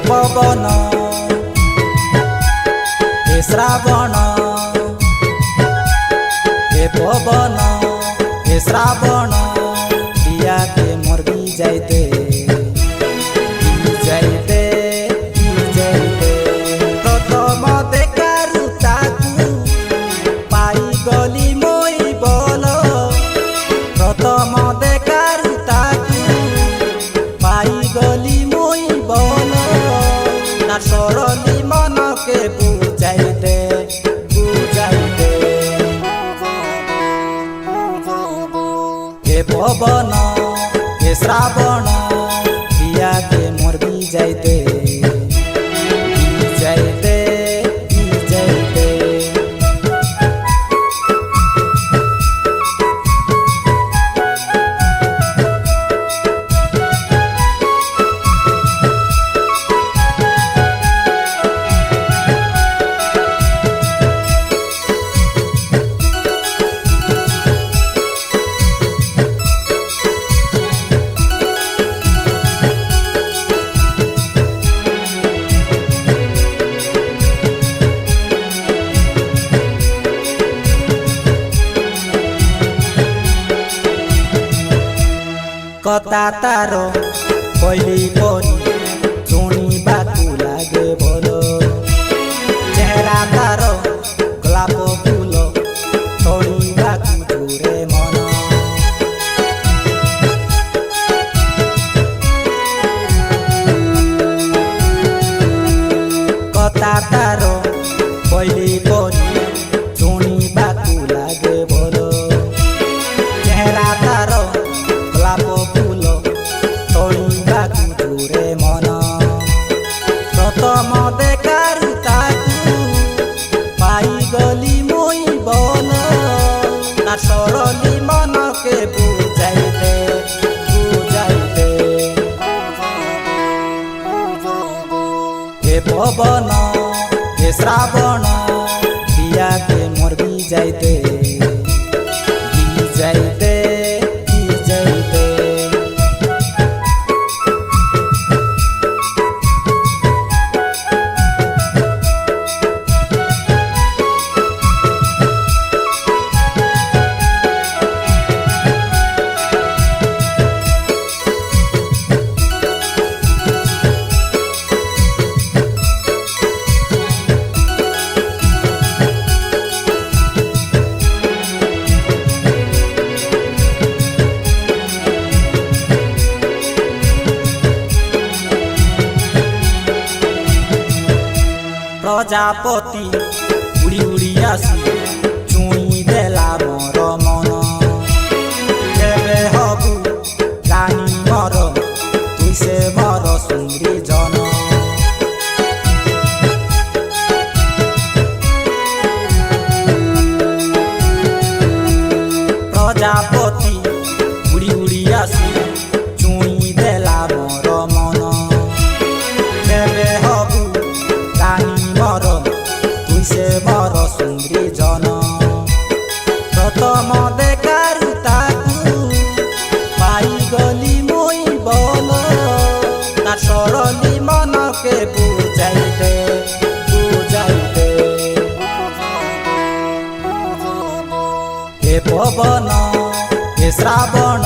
पवन हे श्रावण हे पवन हे श्रावण दिया के मोर भी जाइते प्रथम देखारु ताकू पाई गली मोई बोल प्रथम देखारु ताकू पाई गली मोई बोल सरली मन के बुझाइते हे पवन हे श्रावण दिया के मोर भी जाइते कता तार पहिली परी शुणिबाकू लागे भल चेहरा तार गोलाप फूल तोड़ाकू जोरे मन कता तार पहिली परी शुणिबाकू लागे भल चेहरा तार गोलाप फूल तोड़ाकू जोरे मन प्रथम देखारु ताकू पाई गली मोई बोल तार सरली मन के बुझाइते हे पवन हे श्रावण दिया के मोर भी जाइते प्रजापति उड़ी उड़ी आसी चुई देला मोर मन केबे हबु रानी मोर तुई से मोर सुंदरी जन प्रजापति उड़ी उड़ी आसी चुई देला मोर मन केबे हबु रानी मोर तुई से मोर सुंदरी जन प्रथम देखारु ताकू पाई गली मोई बोल तार सरली मन के बुझाइते हे पवन हे श्रावण